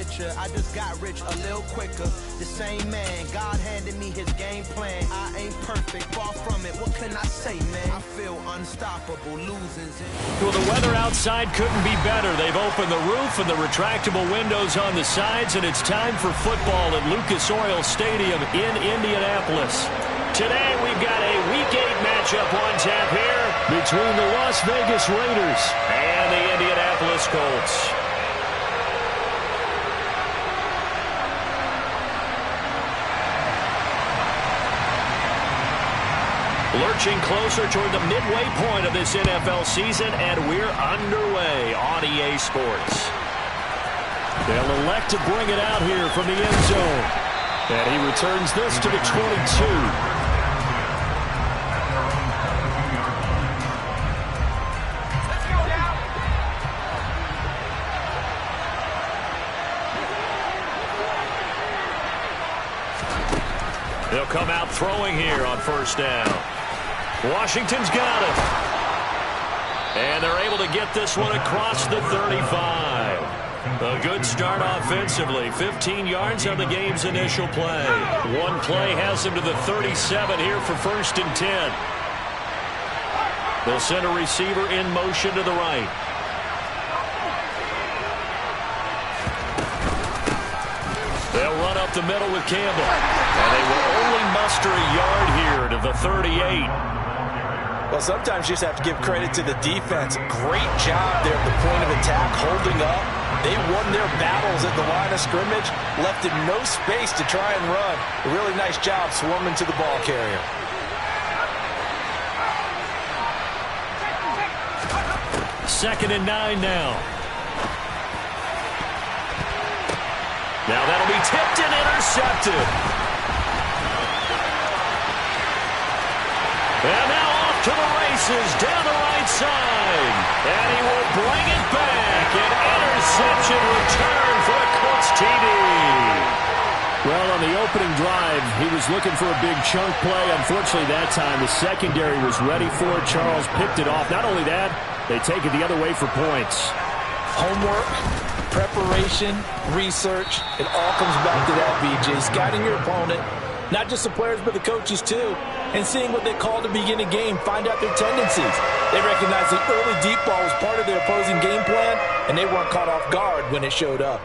picture. I just got rich a little quicker. The same man, God handed me his game plan. I ain't perfect, far from it. What can I say, man? I feel unstoppable, losing. Well, the weather outside couldn't be better. They've opened the roof and the retractable windows on the sides, and it's time for football at Lucas Oil Stadium in Indianapolis. Today, we've got a Week 8 matchup on tap here between the Las Vegas Raiders and the Indianapolis Colts. Lurching closer toward the midway point of this NFL season, and we're underway on EA Sports. They'll elect to bring it out here from the end zone. And he returns this to the 22. They'll come out throwing here on first down. Washington's got it. And they're able to get this one across the 35. A good start offensively. 15 yards on the game's initial play. One play has them to the 37 here for first and 10. They'll send a receiver in motion to the right. They'll run up the middle with Campbell. And they will only muster a yard here to the 38. Well, sometimes you just have to give credit to the defense. Great job there at the point of attack, holding up. They won their battles at the line of scrimmage, left in no space to try and run. A really nice job swarming to the ball carrier. Second and 9 now. Now that'll be tipped and intercepted. And now off to the races down the right side. And he will bring it back. An interception return for a Colts TD. Well, on the opening drive, he was looking for a big chunk play. Unfortunately, that time the secondary was ready for it. Charles picked it off. Not only that, they take it the other way for points. Homework, preparation, research, it all comes back to that, BJ. Scouting your opponent, not just the players but the coaches too, and seeing what they call to begin a game, find out their tendencies. They recognize the early deep ball was part of their opposing game plan, and they weren't caught off guard when it showed up.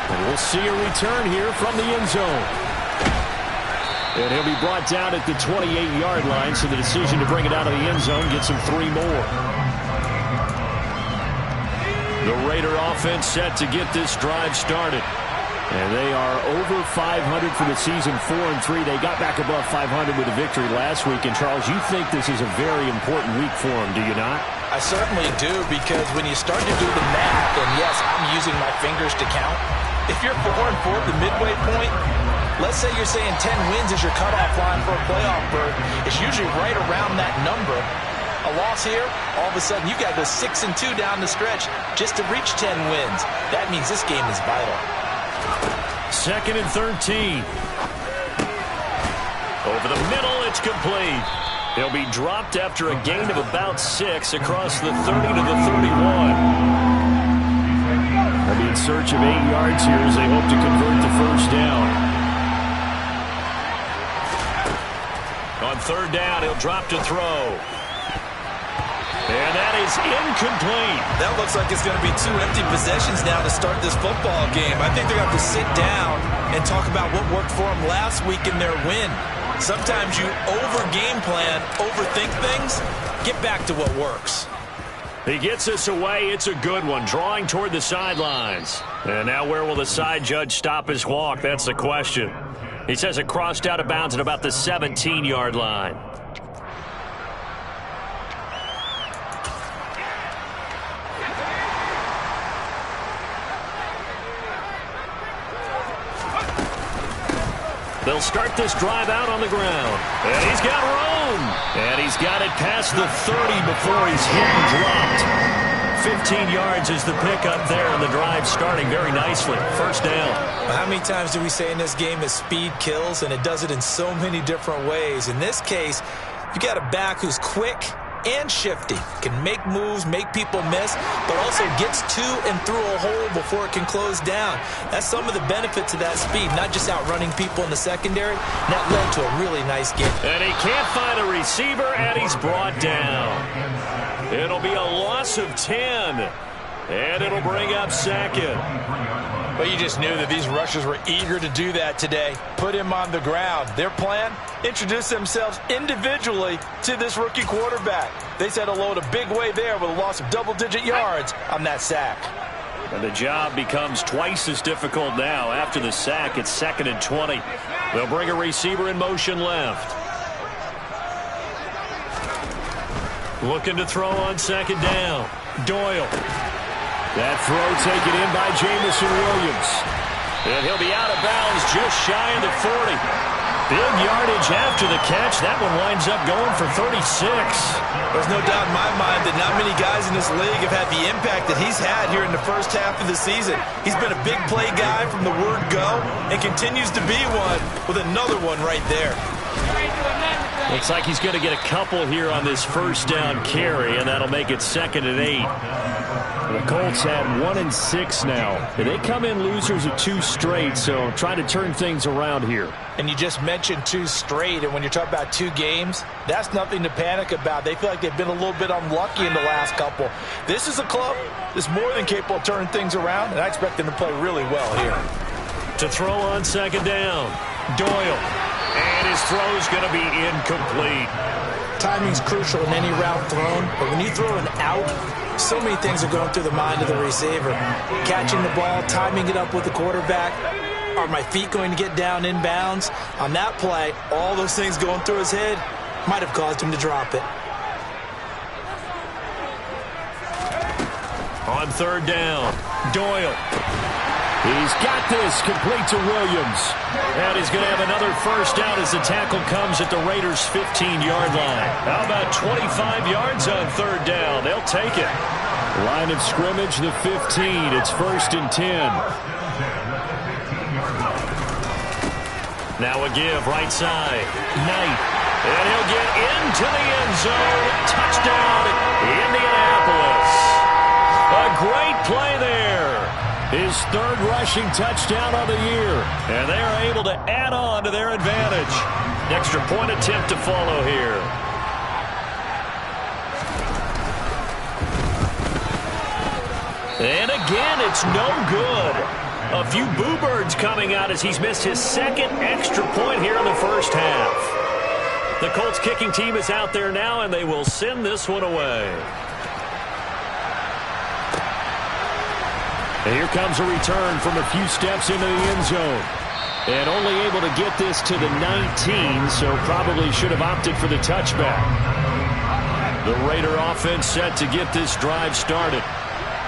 And we'll see a return here from the end zone. And he'll be brought down at the 28-yard line, so the decision to bring it out of the end zone gets him 3 more. The Raider offense set to get this drive started. And they are over 500 for the season, 4-3. They got back above 500 with a victory last week. And, Charles, you think this is a very important week for them, do you not? I certainly do, because when you start to do the math, and yes, I'm using my fingers to count, if you're 4-4 at the midway point, let's say you're saying 10 wins is your cutoff line for a playoff berth. It's usually right around that number. A loss here, all of a sudden you got to go 6-2 down the stretch just to reach 10 wins. That means this game is vital. Second and 13. Over the middle, it's complete. He'll be dropped after a gain of about 6 across the 30 to the 31. They'll be in search of 8 yards here as they hope to convert the first down. On third down, he'll drop to throw. And that is incomplete. That looks like it's going to be 2 empty possessions now to start this football game. I think they're going to have to sit down and talk about what worked for them last week in their win. Sometimes you over-game plan, overthink things, get back to what works. He gets us away. It's a good one, drawing toward the sidelines. And now where will the side judge stop his walk? That's the question. He says it crossed out of bounds at about the 17-yard line. They'll start this drive out on the ground. And he's got room. And he's got it past the 30 before he's hit and dropped. 15 yards is the pickup there, and the drive starting very nicely. First down. How many times do we say in this game that speed kills, and it does it in so many different ways? In this case, you got a back who's quick, and shifty. Can make moves, make people miss, but also gets to and through a hole before it can close down. That's some of the benefits of that speed, not just outrunning people in the secondary. And that led to a really nice game. And he can't find a receiver, and he's brought down. It'll be a loss of 10, and it'll bring up second. But you just knew that these rushers were eager to do that today. Put him on the ground. Their plan, introduce themselves individually to this rookie quarterback. They said hello to Big Way there with a loss of double-digit yards on that sack. And the job becomes twice as difficult now. After the sack, it's 2nd and 20. They'll bring a receiver in motion left. Looking to throw on 2nd down. Doyle. That throw taken in by Jamison Williams. And he'll be out of bounds just shy of the 40. Big yardage after the catch. That one winds up going for 36. There's no doubt in my mind that not many guys in this league have had the impact that he's had here in the first half of the season. He's been a big play guy from the word go and continues to be one with another one right there. Looks like he's going to get a couple here on this first down carry, and that'll make it 2nd and 8. The Colts had 1 and 6 now. They come in losers of 2 straight, so try to turn things around here. And you just mentioned 2 straight, and when you're talking about 2 games, that's nothing to panic about. They feel like they've been a little bit unlucky in the last couple. This is a club that's more than capable of turning things around, and I expect them to play really well here. To throw on 2nd down, Doyle. And his throw's going to be incomplete. Timing's crucial in any route thrown, but when you throw an out, so many things are going through the mind of the receiver. Catching the ball, timing it up with the quarterback. Are my feet going to get down in bounds? On that play, all those things going through his head might have caused him to drop it. On 3rd down, Doyle. He's got this complete to Williams. And he's going to have another first down as the tackle comes at the Raiders' 15-yard line. How about 25 yards on 3rd down? They'll take it. Line of scrimmage, the 15. It's 1st and 10. Now a give, right side. Knight. And he'll get into the end zone. Touchdown, Indianapolis. A great play there. His 3rd rushing touchdown of the year. And they are able to add on to their advantage. Extra point attempt to follow here. And again, it's no good. A few boo birds coming out as he's missed his 2nd extra point here in the first half. The Colts kicking team is out there now, and they will send this one away. And here comes a return from a few steps into the end zone. And only able to get this to the 19, so probably should have opted for the touchback. The Raider offense set to get this drive started.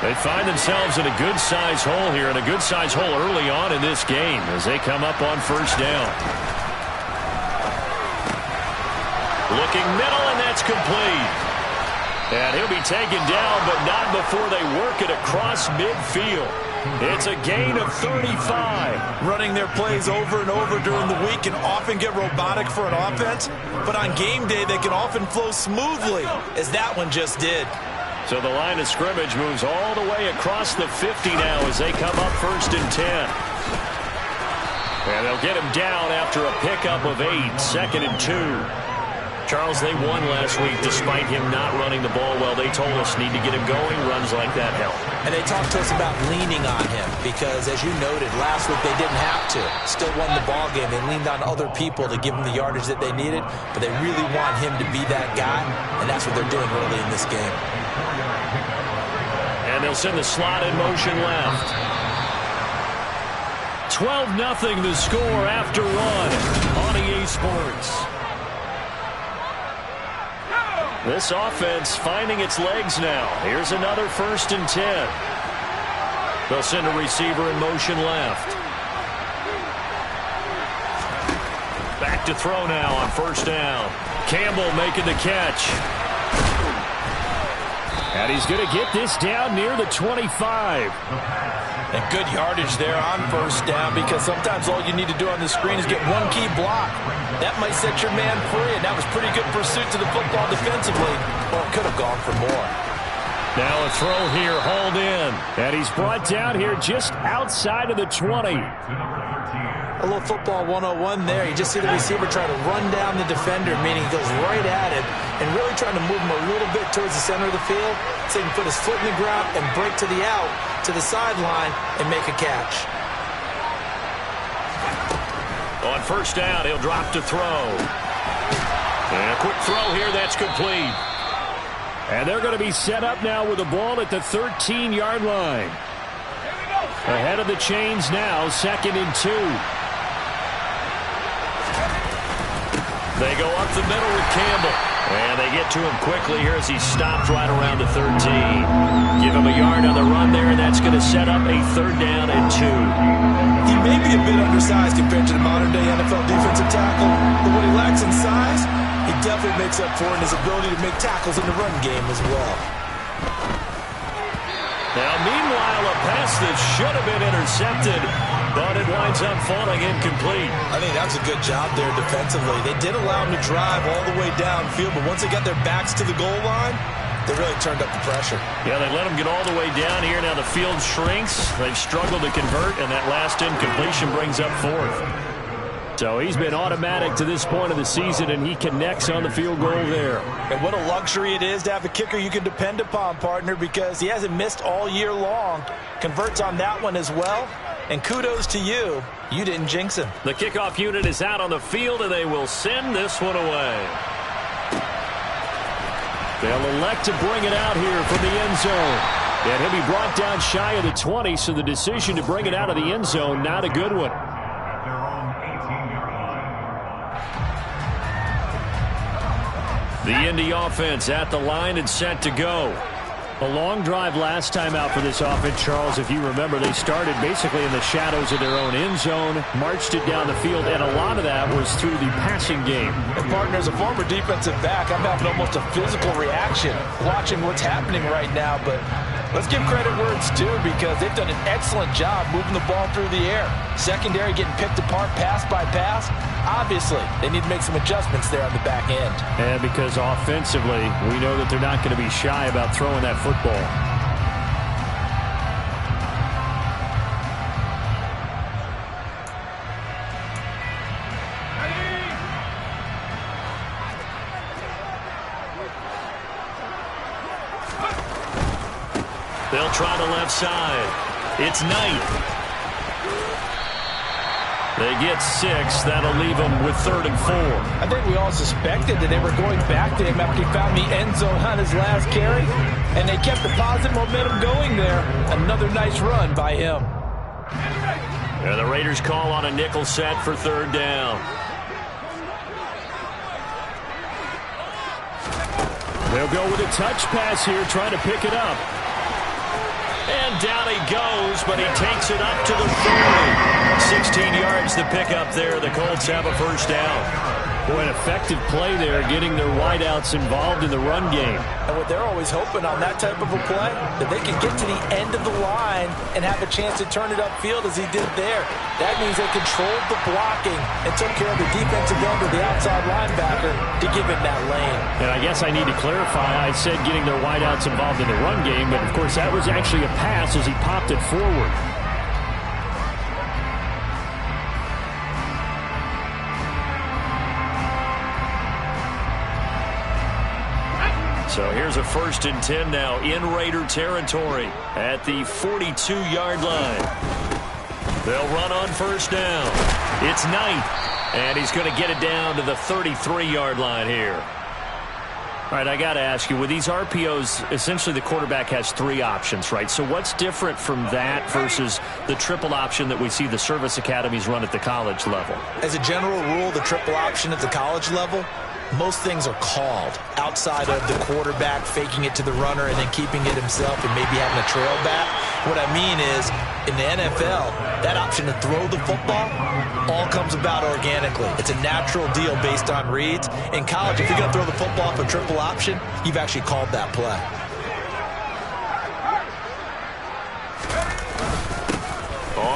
They find themselves in a good-sized hole here, and a good-sized hole early on in this game as they come up on 1st down. Looking middle, and that's complete. And he'll be taken down, but not before they work it across midfield. It's a gain of 35. Running their plays over and over during the week can often get robotic for an offense, but on game day they can often flow smoothly, as that one just did. So the line of scrimmage moves all the way across the 50 now as they come up 1st and 10. And they'll get him down after a pickup of 8, 2nd and 2. Charles, they won last week despite him not running the ball well. They told us need to get him going. Runs like that help. And they talked to us about leaning on him because, as you noted, last week they didn't have to. Still won the ball game. They leaned on other people to give them the yardage that they needed, but they really want him to be that guy, and that's what they're doing early in this game. And they'll send the slot in motion left. 12-0 the score after one on EA Sports. This offense finding its legs now. Here's another 1st and 10. They'll send a receiver in motion left. Back to throw now on 1st down. Campbell making the catch. And he's going to get this down near the 25. And good yardage there on first down, because sometimes all you need to do on the screen is get one key block. That might set your man free, and that was pretty good pursuit to the football defensively. Well, it could have gone for more. Now a throw here, hauled in. And he's brought down here just outside of the 20. A little football 101 there. You just see the receiver try to run down the defender, meaning he goes right at it and really trying to move him a little bit towards the center of the field so he can put his foot in the ground and break to the out, to the sideline, and make a catch. On first down, he'll drop to throw. And a quick throw here, that's complete. And they're going to be set up now with the ball at the 13-yard line. Ahead of the chains now, 2nd and 2. They go up the middle with Campbell. And they get to him quickly here as he stopped right around the 13. Give him a yard on the run there, and that's going to set up a 3rd down and 2. He may be a bit undersized compared to the modern-day NFL defensive tackle, but what he lacks in size, he definitely makes up for in his ability to make tackles in the run game as well. Now, meanwhile, a pass that should have been intercepted, but it winds up falling incomplete. I think that's a good job there defensively. They did allow him to drive all the way downfield, but once they got their backs to the goal line, they really turned up the pressure. Yeah, they let him get all the way down here. Now the field shrinks. They've struggled to convert, and that last incompletion brings up 4th. So he's been automatic to this point of the season, and he connects on the field goal there. And what a luxury it is to have a kicker you can depend upon, partner, because he hasn't missed all year long. Converts on that one as well. And kudos to you. You didn't jinx him. The kickoff unit is out on the field, and they will send this one away. They'll elect to bring it out here from the end zone. And he'll be brought down shy of the 20, so the decision to bring it out of the end zone, not a good one. The Indy offense at the line and set to go. A long drive last time out for this offense, Charles. If you remember, they started basically in the shadows of their own end zone, marched it down the field, and a lot of that was through the passing game. And partner, as a former defensive back, I'm having almost a physical reaction watching what's happening right now. But let's give credit where it's due, because they've done an excellent job moving the ball through the air. Secondary getting picked apart pass by pass. Obviously, they need to make some adjustments there on the back end. And because offensively, we know that they're not going to be shy about throwing that football. They'll try the left side. It's Knight. They get 6. That'll leave them with 3rd and 4. I think we all suspected that they were going back to him after he found the end zone on his last carry, and they kept the positive momentum going there. Another nice run by him. And the Raiders call on a nickel set for 3rd down. They'll go with a touch pass here, trying to pick it up. And down he goes, but he takes it up to the 30. 16 yards to pick up there. The Colts have a 1st down. Boy, an effective play there, getting their wideouts involved in the run game. And what they're always hoping on that type of a play, that they can get to the end of the line and have a chance to turn it upfield as he did there. That means they controlled the blocking and took care of the defensive end of the outside linebacker to give him that lane. And I guess I need to clarify, I said getting their wideouts involved in the run game, but of course that was actually a pass as he popped it forward. So here's a 1st and 10 now in Raider territory at the 42-yard line. They'll run on 1st down. It's Knight, and he's going to get it down to the 33-yard line here. All right, I got to ask you, with these RPOs, essentially the quarterback has 3 options, right? So what's different from that versus the triple option that we see the service academies run at the college level? As a general rule, the triple option at the college level, most things are called outside of the quarterback faking it to the runner and then keeping it himself and maybe having a trail back. What I mean is, in the NFL, that option to throw the football all comes about organically. It's a natural deal based on reads. In college, if you're going to throw the football off a triple option, you've actually called that play.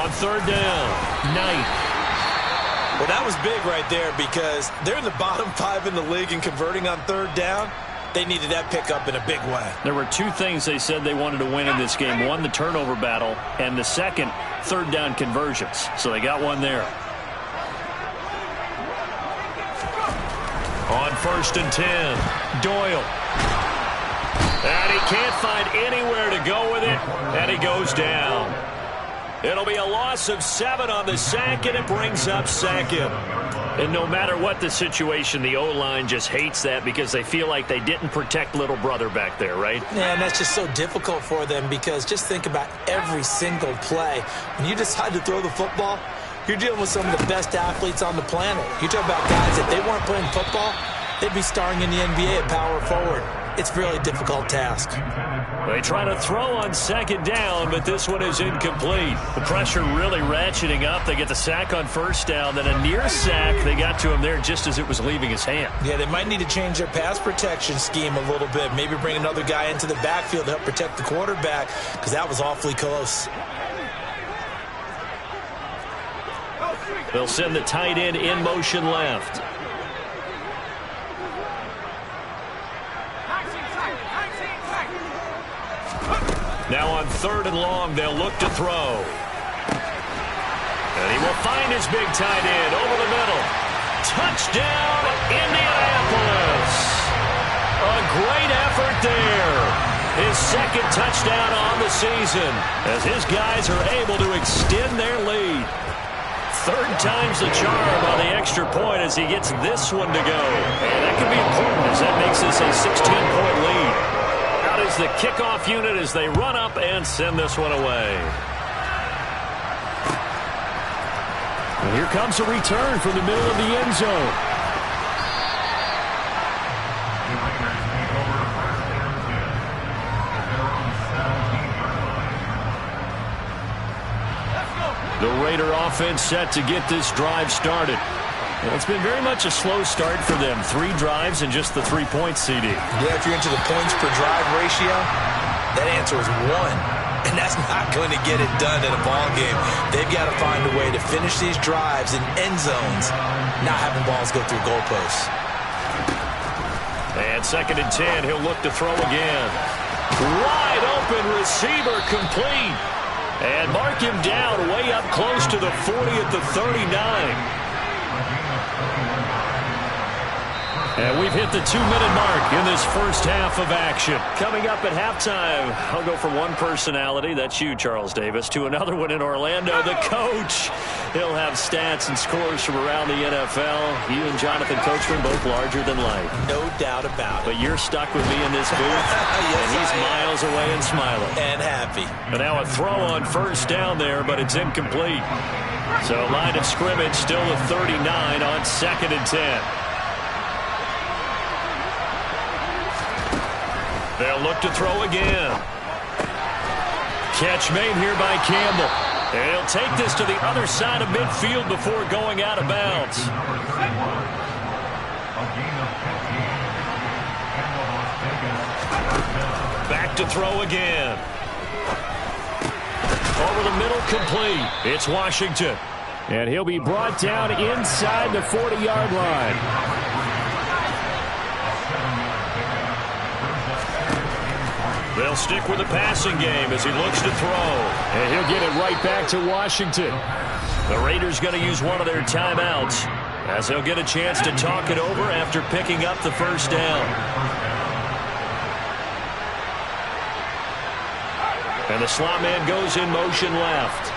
on third down. Knight. Well, that was big right there because they're in the bottom 5 in the league in converting on third down. They needed that pickup in a big way. There were 2 things they said they wanted to win in this game. One, the turnover battle, and the second, third down conversions. So they got one there. On 1st and 10, Doyle. And he can't find anywhere to go with it, and he goes down. It'll be a loss of 7 on the sack, and it brings up 2nd. And no matter what the situation, the O-line just hates that because they feel like they didn't protect little brother back there, right? Yeah, and that's just so difficult for them because just think about every single play. When you decide to throw the football, you're dealing with some of the best athletes on the planet. You talk about guys, if they weren't playing football, they'd be starring in the NBA at power forward. It's a really difficult task. They try to throw on 2nd down, but this one is incomplete. The pressure really ratcheting up. They get the sack on 1st down, then a near sack. They got to him there just as it was leaving his hand. Yeah, they might need to change their pass protection scheme a little bit. Maybe bring another guy into the backfield to help protect the quarterback because that was awfully close. They'll send the tight end in motion left. Now on 3rd and long, they'll look to throw. And he will find his big tight end over the middle. Touchdown, Indianapolis. A great effort there. His 2nd touchdown on the season as his guys are able to extend their lead. 3rd time's the charm on the extra point as he gets this one to go. And that could be important as that makes this a 16-point lead. Out is the kickoff unit as they run up and send this one away. And here comes a return from the middle of the end zone. The Raider offense set to get this drive started. Well, it's been very much a slow start for them. 3 drives and just the 3 points, CD. Yeah, if you're into the points per drive ratio, that answer is 1. And that's not going to get it done in a ball game. They've got to find a way to finish these drives in end zones, not having balls go through goalposts. And 2nd and 10, he'll look to throw again. Wide open receiver complete. And mark him down way up close to the 40 at the 39. And we've hit the 2-minute mark in this first half of action. Coming up at halftime, I'll go from one personality, that's you, Charles Davis, to another one in Orlando, the coach. He'll have stats and scores from around the NFL. You and Jonathan Coachman both larger than life. No doubt about it. But you're stuck with me in this booth, yes, and he's miles away and smiling. And happy. And now a throw on 1st down there, but it's incomplete. So line of scrimmage still a 39 on 2nd and 10. They'll look to throw again. Catch made here by Campbell. And he'll take this to the other side of midfield before going out of bounds. Back to throw again. Over the middle, complete. It's Washington. And he'll be brought down inside the 40-yard line. They'll stick with the passing game as he looks to throw. And he'll get it right back to Washington. The Raiders going to use one of their timeouts as they'll get a chance to talk it over after picking up the 1st down. And the slot man goes in motion left.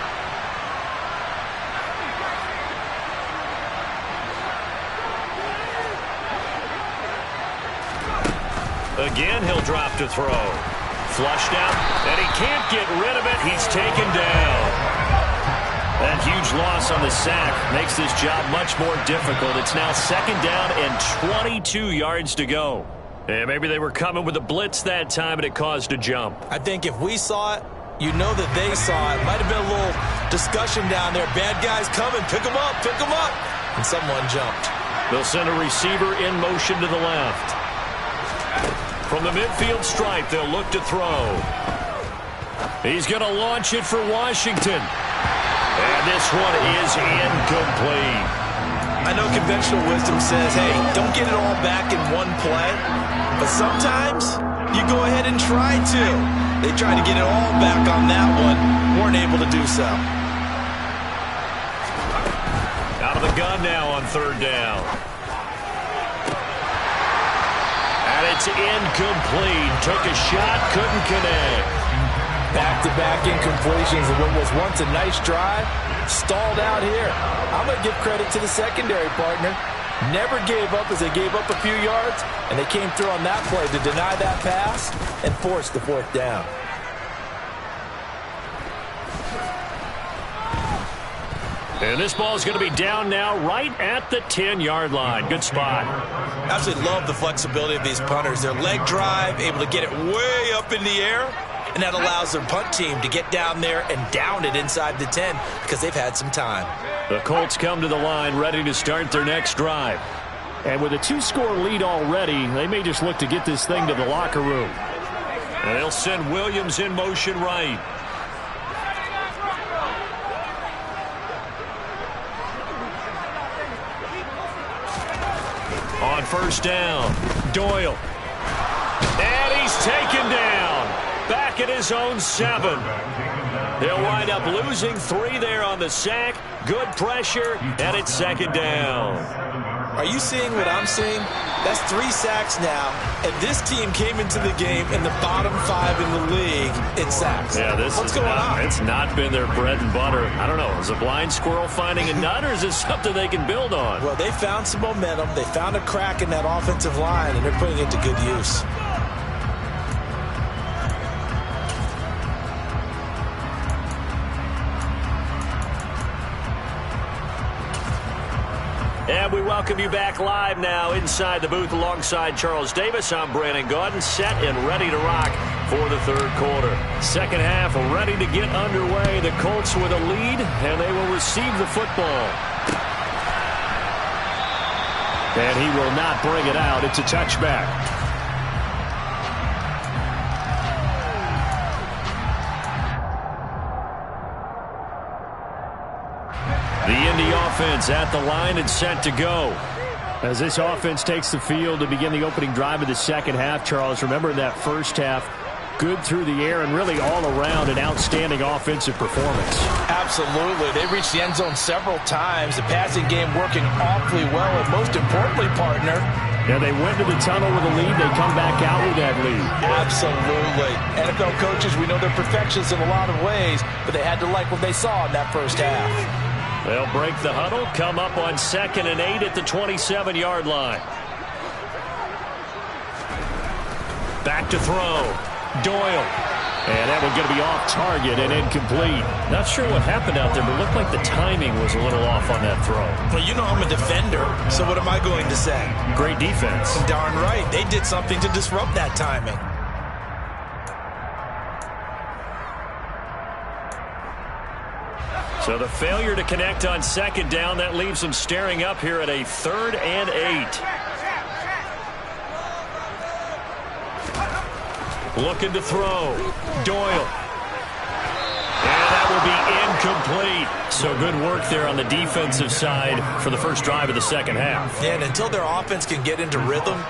Again, he'll drop to throw. Flushed out, and he can't get rid of it. He's taken down. That huge loss on the sack makes this job much more difficult. It's now 2nd down and 22 yards to go. And maybe they were coming with a blitz that time, and it caused a jump. I think if we saw it, you know that they saw it. Might have been a little discussion down there. Bad guys coming. Pick them up. Pick them up. And someone jumped. They'll send a receiver in motion to the left. From the midfield stripe, they'll look to throw. He's going to launch it for Washington. And this one is incomplete. I know conventional wisdom says, hey, don't get it all back in one play. But sometimes you go ahead and try to. They tried to get it all back on that one. Weren't able to do so. Out of the gun now on third down. And it's incomplete. Took a shot, couldn't connect. Back-to-back incompletions of what was once a nice drive. Stalled out here. I'm going to give credit to the secondary partner. Never gave up as they gave up a few yards, and they came through on that play to deny that pass and force the fourth down. And this ball is going to be down now right at the 10-yard line. Good spot. Absolutely love the flexibility of these punters. Their leg drive, able to get it way up in the air, and that allows their punt team to get down there and down it inside the 10 because they've had some time. The Colts come to the line ready to start their next drive. And with a 2-score lead already, they may just look to get this thing to the locker room. And they'll send Williams in motion right. On first down, Doyle. And he's taken down. Back at his own 7. He'll wind up losing 3 there on the sack. Good pressure, and it's second down. Are you seeing what I'm seeing? That's 3 sacks now, and this team came into the game in the bottom 5 in the league in sacks. Yeah, what's going on? It's not been their bread and butter. I don't know. Is a blind squirrel finding a nut, or is this something they can build on? Well, they found some momentum. They found a crack in that offensive line, and they're putting it to good use. And we welcome you back live now inside the booth alongside Charles Davis. I'm Brandon Gaudin, set and ready to rock for the third quarter. Second half ready to get underway. The Colts with a lead, and they will receive the football. And he will not bring it out. It's a touchback. The Indy offense at the line and set to go. As this offense takes the field to begin the opening drive of the second half, Charles, remember in that first half, good through the air and really all around an outstanding offensive performance. Absolutely. They reached the end zone several times. The passing game working awfully well, and most importantly, partner, yeah, they went to the tunnel with a lead. They come back out with that lead. Absolutely. NFL coaches, we know they're perfectionists in a lot of ways, but they had to like what they saw in that first half. They'll break the huddle, come up on 2nd and 8 at the 27-yard line. Back to throw. Doyle. And that one's going to be off target and incomplete. Not sure what happened out there, but it looked like the timing was a little off on that throw. Well, you know I'm a defender, so what am I going to say? Great defense. Darn right. They did something to disrupt that timing. So the failure to connect on second down, that leaves them staring up here at a 3rd and 8. Looking to throw. Doyle. And that will be incomplete. So good work there on the defensive side for the first drive of the second half. Yeah, and until their offense can get into rhythm,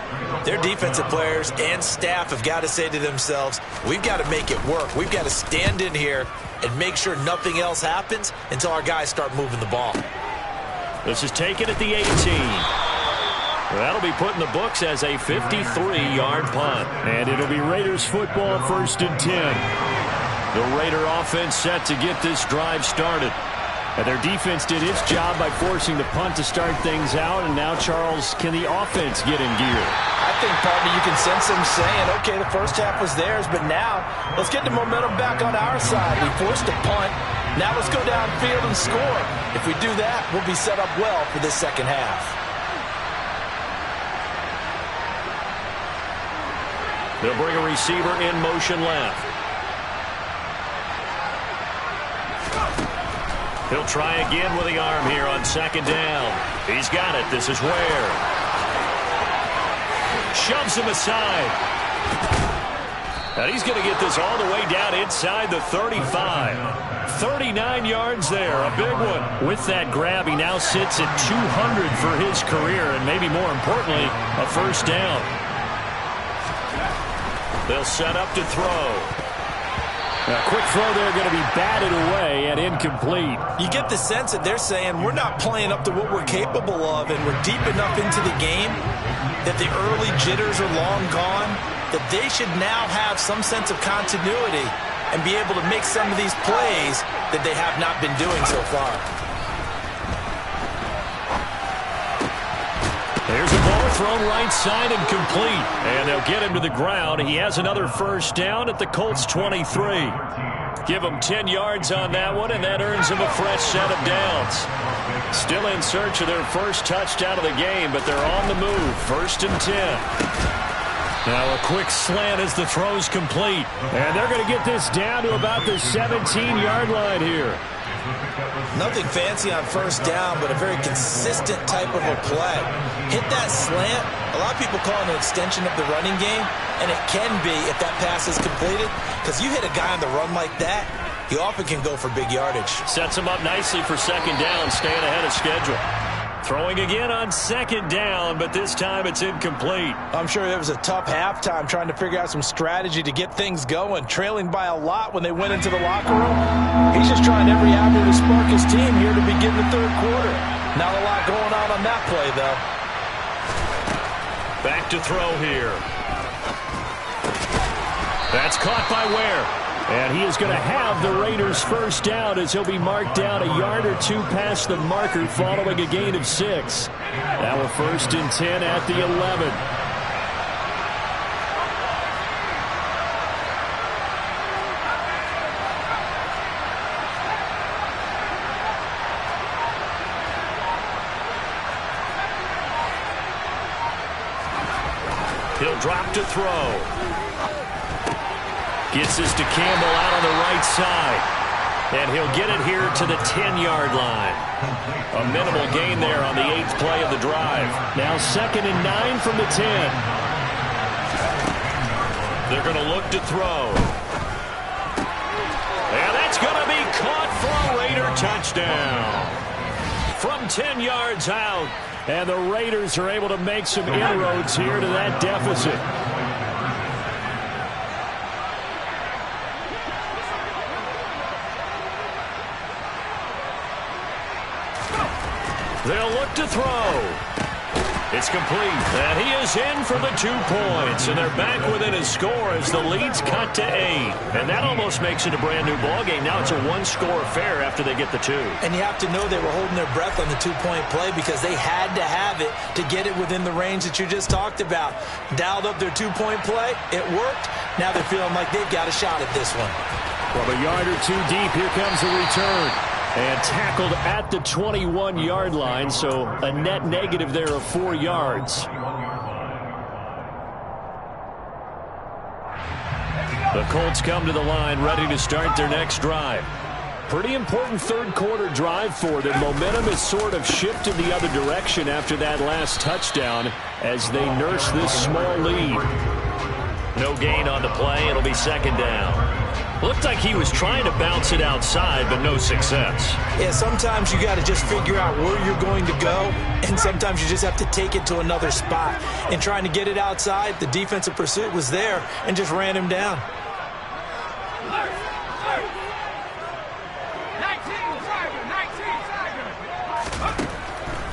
their defensive players and staff have got to say to themselves, we've got to make it work. We've got to stand in here and make sure nothing else happens until our guys start moving the ball. This is taken at the 18. That'll be put in the books as a 53-yard punt. And it'll be Raiders football 1st and 10. The Raider offense set to get this drive started. And their defense did its job by forcing the punt to start things out. And now, Charles, can the offense get in gear? I think, partner, you can sense them saying, okay, the first half was theirs, but now let's get the momentum back on our side. We forced a punt. Now let's go downfield and score. If we do that, we'll be set up well for this second half. They'll bring a receiver in motion left. He'll try again with the arm here on second down. He's got it. This is Ware. Shoves him aside. And he's going to get this all the way down inside the 35. 39 yards there, a big one. With that grab, he now sits at 200 for his career, and maybe more importantly, a first down. They'll set up to throw. A quick throw there going to be batted away and incomplete. You get the sense that they're saying we're not playing up to what we're capable of, and we're deep enough into the game that the early jitters are long gone, that they should now have some sense of continuity and be able to make some of these plays that they have not been doing so far. There's a ball thrown right side and complete. And they'll get him to the ground. He has another first down at the Colts 23. Give him 10 yards on that one, and that earns him a fresh set of downs. Still in search of their first touchdown of the game, but they're on the move. 1st and 10. Now a quick slant as the throw's complete. And they're going to get this down to about the 17-yard line here. Nothing fancy on first down, but a very consistent type of a play. Hit that slant. A lot of people call it an extension of the running game, and it can be if that pass is completed, because you hit a guy on the run like that, he often can go for big yardage. Sets him up nicely for second down, staying ahead of schedule. Throwing again on second down, but this time it's incomplete. I'm sure it was a tough halftime trying to figure out some strategy to get things going, trailing by a lot when they went into the locker room. He's just trying every avenue to spark his team here to begin the third quarter. Not a lot going on that play, though. Back to throw here. That's caught by Ware. And he is going to have the Raiders first down as he'll be marked down a yard or two past the marker following a gain of 6. Now a 1st and 10 at the 11. He'll drop to throw. Gets this to Campbell out on the right side. And he'll get it here to the 10-yard line. A minimal gain there on the 8th play of the drive. Now 2nd and 9 from the 10. They're going to look to throw. And that's going to be caught for a Raider touchdown. From 10 yards out. And the Raiders are able to make some inroads here to that deficit. They'll look to throw. It's complete. And he is in for the 2 points. And they're back within a score as the lead's cut to 8. And that almost makes it a brand new ballgame. Now it's a 1-score affair after they get the 2. And you have to know they were holding their breath on the 2-point play because they had to have it to get it within the range that you just talked about. Dialed up their 2-point play. It worked. Now they're feeling like they've got a shot at this one. From a yard or two deep, here comes the return. And tackled at the 21-yard line, so a net negative there of 4 yards. The Colts come to the line ready to start their next drive. Pretty important third quarter drive for them. Momentum has sort of shifted the other direction after that last touchdown as they nurse this small lead. No gain on the play. It'll be 2nd down. Looked like he was trying to bounce it outside, but no success. Yeah, sometimes you got to just figure out where you're going to go, and sometimes you just have to take it to another spot. And trying to get it outside, the defensive pursuit was there and just ran him down.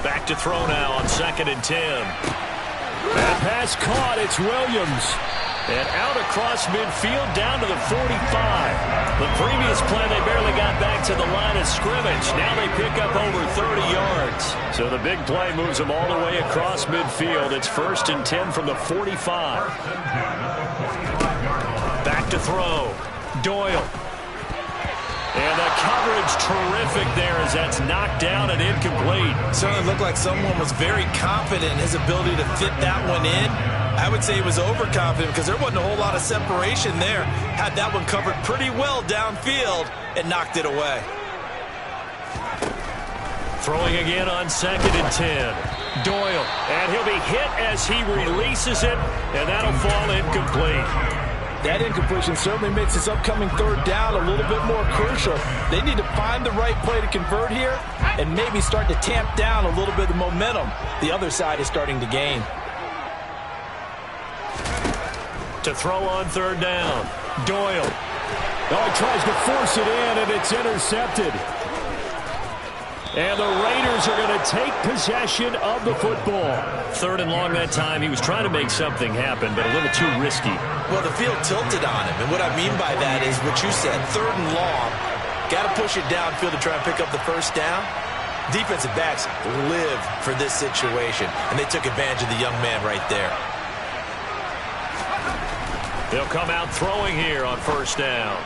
Back to throw now on 2nd and 10. That pass caught. It's Williams. And out across midfield down to the 45. The previous play, they barely got back to the line of scrimmage. Now they pick up over 30 yards. So the big play moves them all the way across midfield. It's 1st and 10 from the 45. Back to throw. Doyle. And the coverage terrific there as that's knocked down and incomplete. Certainly looked like someone was very confident in his ability to fit that one in. I would say he was overconfident because there wasn't a whole lot of separation there. Had that one covered pretty well downfield and knocked it away. Throwing again on 2nd and 10. Doyle. And he'll be hit as he releases it, and that'll fall incomplete. That incompletion certainly makes this upcoming third down a little bit more crucial. They need to find the right play to convert here and maybe start to tamp down a little bit of momentum the other side is starting to gain. To throw on third down, Doyle. Oh, he tries to force it in, and it's intercepted. And the Raiders are going to take possession of the football. Third and long that time. He was trying to make something happen, but a little too risky. Well, the field tilted on him, and what I mean by that is what you said, third and long. Got to push it downfield to try and pick up the first down. Defensive backs live for this situation, and they took advantage of the young man right there. They'll come out throwing here on first down.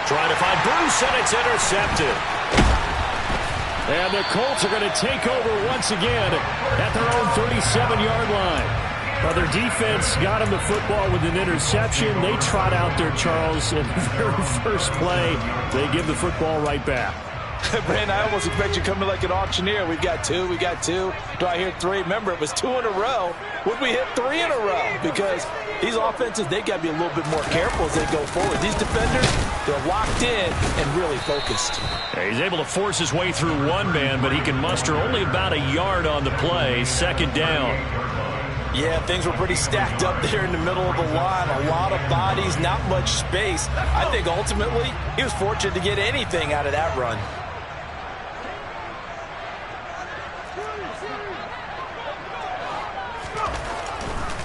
Trying to find Bruce, and it's intercepted. And the Colts are going to take over once again at their own 37-yard line. Well, their defense got him the football with an interception. They trot out there, Charles, in the very first play. They give the football right back. Brandon, I almost expect you coming like an auctioneer. We got two. Do I hear three? Remember, it was 2 in a row. Would we hit 3 in a row? Because these offenses, they got to be a little bit more careful as they go forward. These defenders, they're locked in and really focused. Yeah, he's able to force his way through one man, but he can muster only about a yard on the play. Second down. Yeah, things were pretty stacked up there in the middle of the line. A lot of bodies, not much space. I think ultimately he was fortunate to get anything out of that run.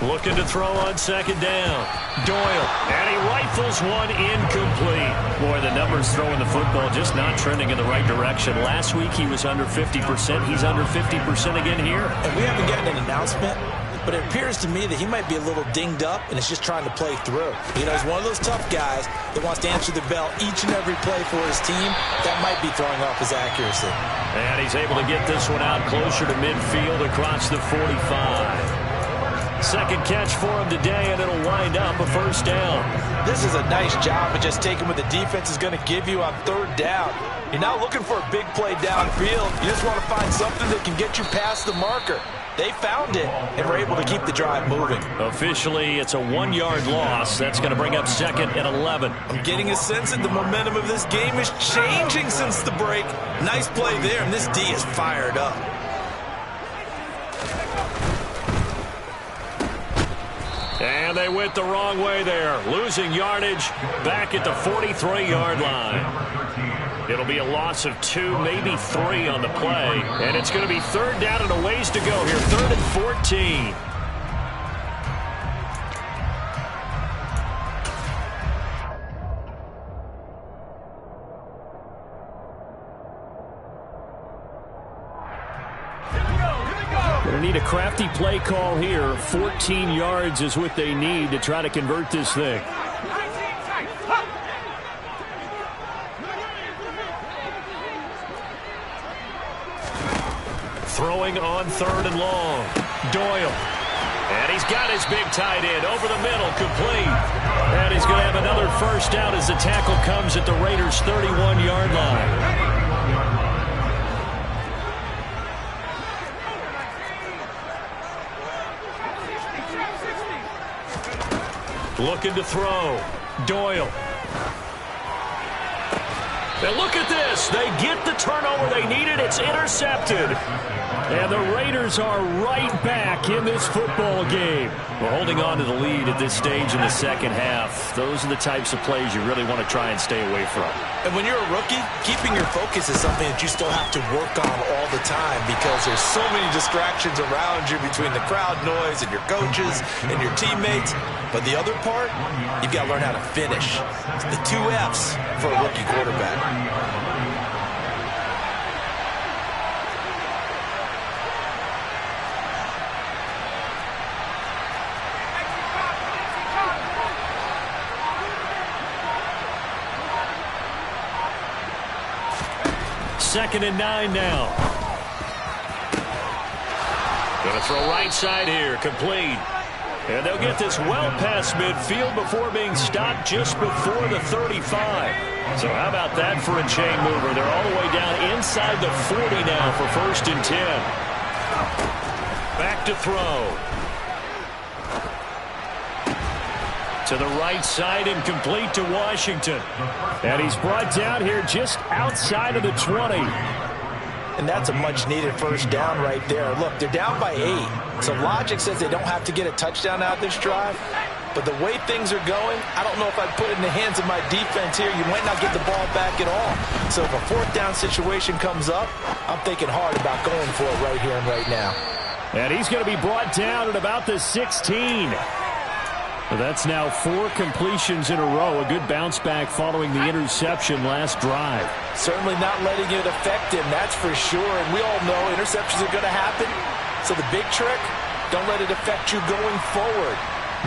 Looking to throw on second down. Doyle, and he rifles one incomplete. Boy, the numbers throwing the football just not trending in the right direction. Last week he was under 50%. He's under 50% again here. And we haven't gotten an announcement, but it appears to me that he might be a little dinged up and is just trying to play through. You know, he's one of those tough guys that wants to answer the bell each and every play for his team. That might be throwing off his accuracy. And he's able to get this one out closer to midfield across the 45. Second catch for him today, and it'll wind up a first down. This is a nice job of just taking what the defense is going to give you on third down. You're not looking for a big play downfield. You just want to find something that can get you past the marker. They found it and were able to keep the drive moving. Officially, it's a 1-yard loss. That's going to bring up second and 11. I'm getting a sense that the momentum of this game is changing since the break. Nice play there, and this D is fired up. And they went the wrong way there, losing yardage back at the 43-yard line. It'll be a loss of 2, maybe 3 on the play. And it's going to be third down and a ways to go here, 3rd and 14. Going to need a crafty play call here. 14 yards is what they need to try to convert this thing. Throwing on 3rd and long. Doyle. And he's got his big tight end over the middle, complete. And he's going to have another first down as the tackle comes at the Raiders' 31-yard line. Looking to throw. Doyle. And look at this. They get the turnover they needed. It's intercepted. And the Raiders are right back in this football game. We're holding on to the lead at this stage in the second half. Those are the types of plays you really want to try and stay away from. And when you're a rookie, keeping your focus is something that you still have to work on all the time because there's so many distractions around you between the crowd noise and your coaches and your teammates. But the other part, you've got to learn how to finish. It's the 2 F's for a rookie quarterback. Second and 9 now. Going to throw right side here, complete. And they'll get this well past midfield before being stopped just before the 35. So how about that for a chain mover? They're all the way down inside the 40 now for 1st and 10. Back to throw. To the right side and complete to Washington. And he's brought down here just outside of the 20. And that's a much-needed first down right there. Look, they're down by 8. So logic says they don't have to get a touchdown out of this drive. But the way things are going, I don't know if I'd put it in the hands of my defense here. You might not get the ball back at all. So if a fourth down situation comes up, I'm thinking hard about going for it right here and right now. And he's going to be brought down at about the 16. That's now 4 completions in a row. A good bounce back following the interception last drive. Certainly not letting it affect him, that's for sure. And we all know interceptions are going to happen. So the big trick, don't let it affect you going forward.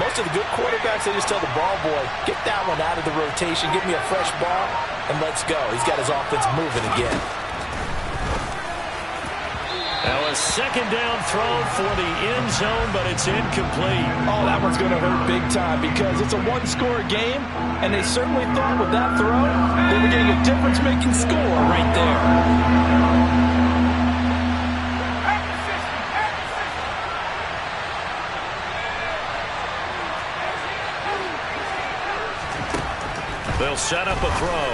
Most of the good quarterbacks, they just tell the ball boy, get that one out of the rotation, give me a fresh ball, and let's go. He's got his offense moving again. Now a second down throw for the end zone, but it's incomplete. Oh, that one's going to hurt big time because it's a one-score game, and they certainly thought with that throw they were getting a difference-making score right there. They'll set up a throw.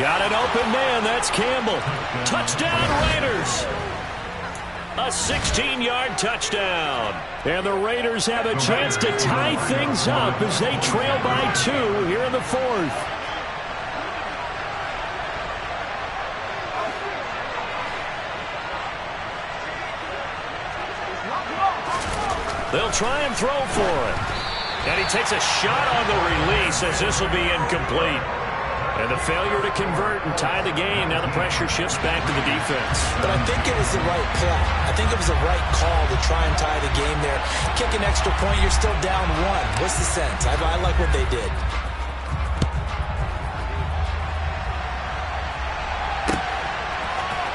Got an open man. That's Campbell. Touchdown, Raiders. A 16-yard touchdown. And the Raiders have a chance to tie things up as they trail by 2 here in the 4th. They'll try and throw for it. And he takes a shot on the release as this will be incomplete. And the failure to convert and tie the game. Now the pressure shifts back to the defense. But I think it was the right play. I think it was the right call to try and tie the game there. Kick an extra point, you're still down 1. What's the sense? I like what they did.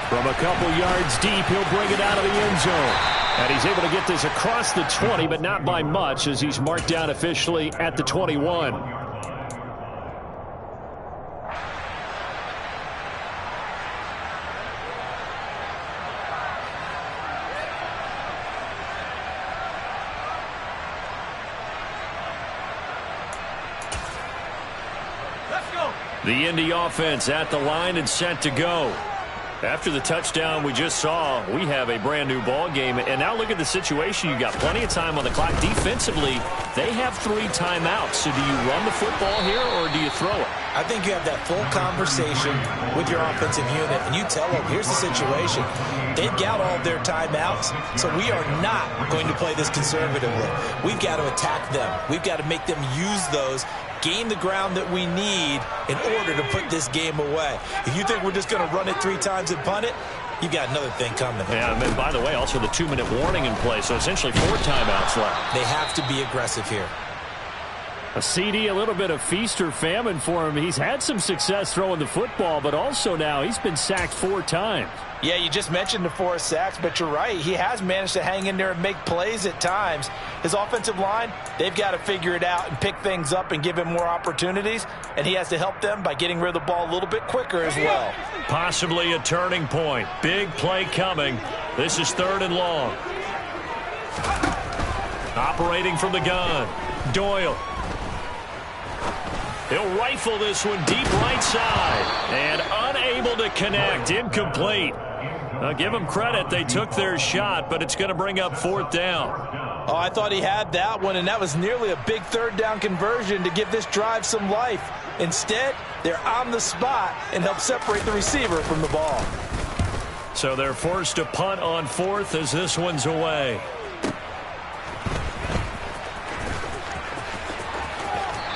From a couple yards deep, he'll bring it out of the end zone. And he's able to get this across the 20, but not by much as he's marked down officially at the 21. The Indy offense at the line and set to go. After the touchdown we just saw, we have a brand new ball game. And now look at the situation. You got plenty of time on the clock. Defensively, they have 3 timeouts. So do you run the football here or do you throw it? I think you have that full conversation with your offensive unit, and you tell them, here's the situation. They've got all of their timeouts, so we are not going to play this conservatively. We've got to attack them. We've got to make them use those, gain the ground that we need in order to put this game away. If you think we're just going to run it 3 times and punt it, you got another thing coming. Yeah, and by the way, also the 2-minute warning in play, so essentially 4 timeouts left. They have to be aggressive here. A CD, a little bit of feast or famine for him. He's had some success throwing the football, but also now he's been sacked 4 times. Yeah, you just mentioned the 4 sacks, but you're right. He has managed to hang in there and make plays at times. His offensive line, they've got to figure it out and pick things up and give him more opportunities, and he has to help them by getting rid of the ball a little bit quicker as well. Possibly a turning point. Big play coming. This is 3rd and long. Operating from the gun, Doyle. He'll rifle this one deep right side. And unable to connect. Incomplete. I'll give them credit. They took their shot, but it's going to bring up 4th down. Oh, I thought he had that one, and that was nearly a big 3rd down conversion to give this drive some life. Instead, they're on the spot and help separate the receiver from the ball. So they're forced to punt on 4th as this one's away.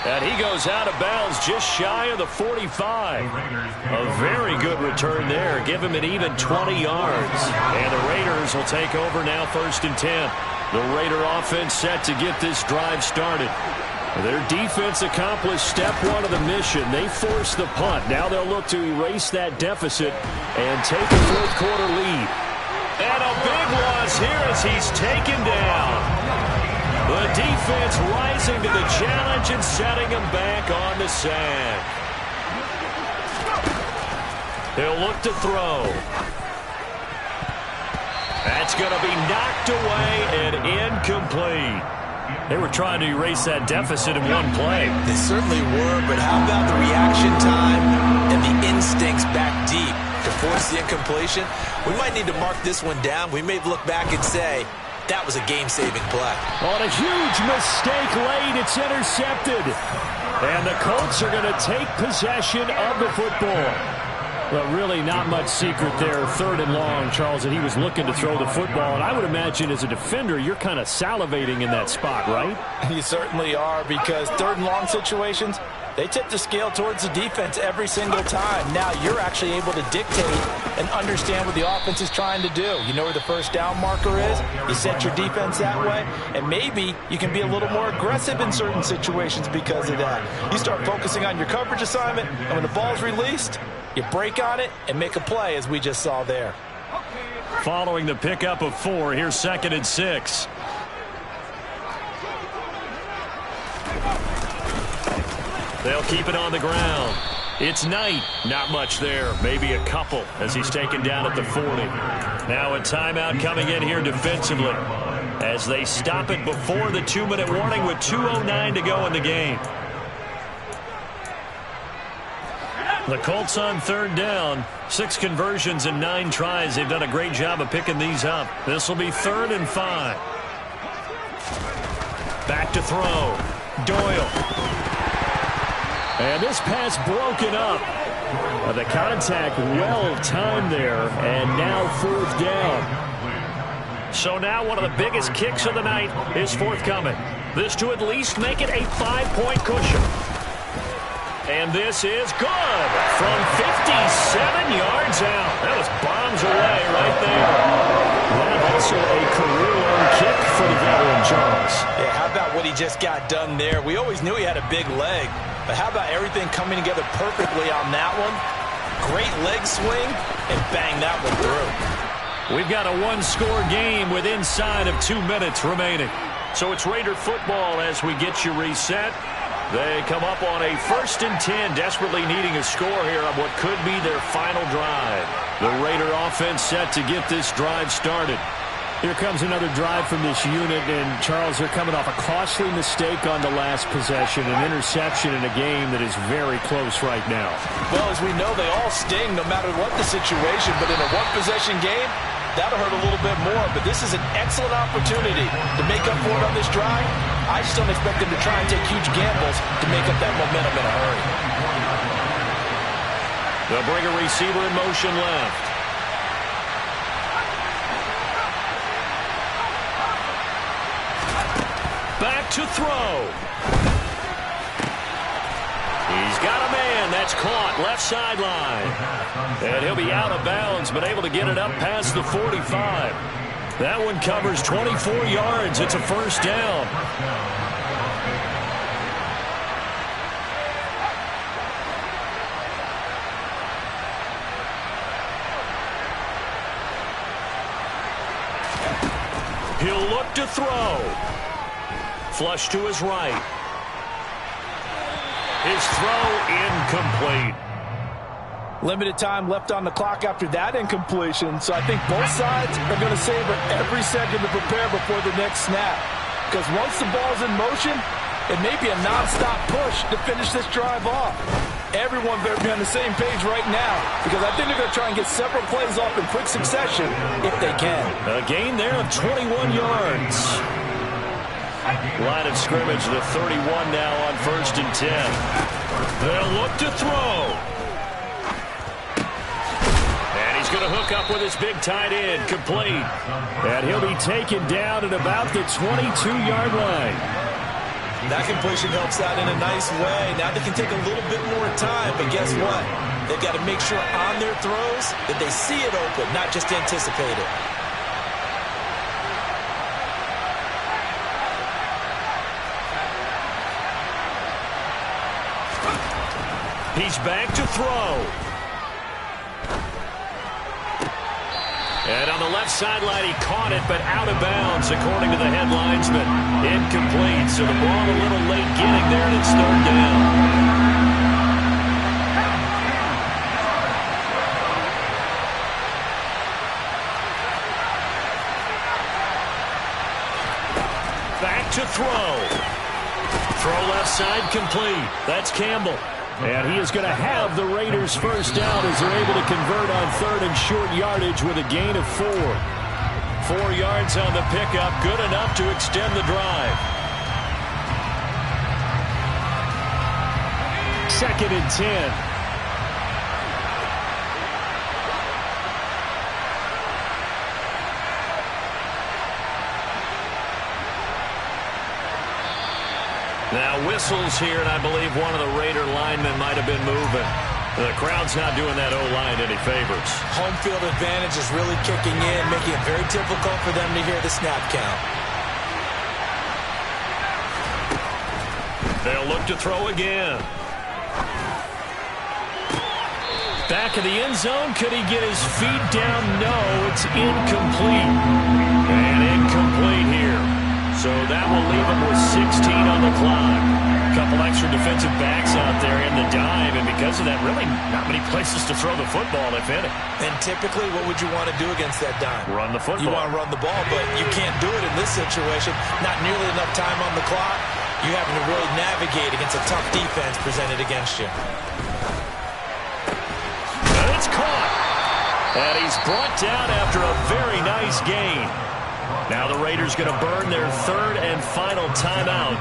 And he goes out of bounds just shy of the 45. A very good return there. Give him an even 20 yards. And the Raiders will take over now 1st and 10. The Raider offense set to get this drive started. Their defense accomplished step 1 of the mission. They forced the punt. Now they'll look to erase that deficit and take a 4th quarter lead. And a big loss here as he's taken down. The defense rising to the challenge and setting him back on the sack. He'll look to throw. That's going to be knocked away and incomplete. They were trying to erase that deficit in one play. They certainly were, but how about the reaction time and the instincts back deep to force the incompletion? We might need to mark this one down. We may look back and say, that was a game-saving play. On a huge mistake late, it's intercepted. And the Colts are going to take possession of the football. Well, really not much secret there. 3rd and long, Charles, and he was looking to throw the football. And I would imagine as a defender, you're kind of salivating in that spot, right? You certainly are, because 3rd and long situations, they tip the scale towards the defense every single time. Now you're actually able to dictate and understand what the offense is trying to do. You know where the first down marker is. You set your defense that way, and maybe you can be a little more aggressive in certain situations because of that. You start focusing on your coverage assignment, and when the ball's released, you break on it and make a play, as we just saw there. Following the pickup of 4, here's 2nd and 6. They'll keep it on the ground. It's Knight. Not much there. Maybe a couple as he's taken down at the 40. Now a timeout coming in here defensively as they stop it before the 2-minute warning with 2:09 to go in the game. The Colts on 3rd down. 6 conversions and 9 tries. They've done a great job of picking these up. This will be 3rd and 5. Back to throw. Doyle. And this pass broken up. The contact well-timed there, and now 4th down. So now one of the biggest kicks of the night is forthcoming. This to at least make it a 5-point cushion. And this is good from 57 yards out. That was bombs away right there. That also a career-long kick for the veteran, Charles. Yeah, how about what he just got done there? We always knew he had a big leg, but how about everything coming together perfectly on that one? Great leg swing, and bang that one through. We've got a 1-score game with inside of 2 minutes remaining. So it's Raider football as we get you reset. They come up on a 1st and 10, desperately needing a score here on what could be their final drive. The Raider offense set to get this drive started. Here comes another drive from this unit, and Charles, they're coming off a costly mistake on the last possession, an interception in a game that is very close right now. Well, as we know, they all sting no matter what the situation, but in a one-possession game, that'll hurt a little bit more, but this is an excellent opportunity to make up for it on this drive. I just don't expect them to try and take huge gambles to make up that momentum in a hurry. They'll bring a receiver in motion left. Back to throw. He's got a man. That's caught left sideline. And he'll be out of bounds, but able to get it up past the 45. That one covers 24 yards. It's a 1st down. He'll look to throw. Flush to his right. His throw incomplete. Limited time left on the clock after that incompletion, so I think both sides are going to savor every second to prepare before the next snap. Because once the ball's in motion, it may be a non-stop push to finish this drive off. Everyone better be on the same page right now, because I think they're going to try and get several plays off in quick succession if they can. A gain there of 21 yards. Line of scrimmage, the 31 now on 1st and 10. They'll look to throw. And he's going to hook up with his big tight end, complete. And he'll be taken down at about the 22-yard line. That completion helps out in a nice way. Now they can take a little bit more time, but guess what? They've got to make sure on their throws that they see it open, not just anticipate it. He's back to throw. And on the left sideline, he caught it, but out of bounds, according to the head linesman. Incomplete, so the ball a little late getting there, and it's 3rd down. Back to throw. incomplete. That's Campbell. And he is going to have the Raiders first down as they're able to convert on third and short yardage with a gain of 4. 4 yards on the pickup, good enough to extend the drive. 2nd and 10. Now whistles here, and I believe one of the Raider linemen might have been moving. The crowd's not doing that O-line any favors. Home field advantage is really kicking in, making it very difficult for them to hear the snap count. They'll look to throw again. Back of the end zone. Could he get his feet down? No, it's incomplete. And incomplete here. So that will leave him with 16 on the clock. A couple extra defensive backs out there in the dime, and because of that, really not many places to throw the football, if any. And typically, what would you want to do against that dime? Run the football. You want to run the ball, but you can't do it in this situation. Not nearly enough time on the clock. You having to really navigate against a tough defense presented against you. And it's caught. And he's brought down after a very nice gain. Now the Raiders going to burn their 3rd and final timeout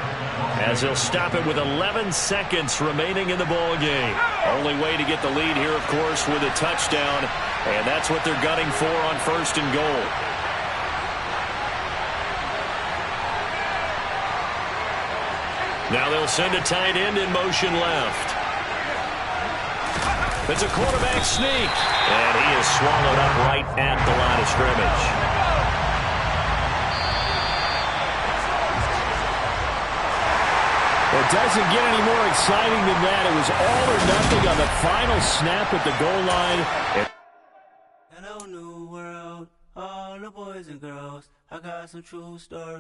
as they'll stop it with 11 seconds remaining in the ball game. Only way to get the lead here, of course, with a touchdown, and that's what they're gunning for on 1st and goal. Now they'll send a tight end in motion left. It's a quarterback sneak, and he is swallowed up right at the line of scrimmage. It doesn't get any more exciting than that. It was all or nothing on the final snap at the goal line. Hello, new world, all the boys and girls. I got some true stories.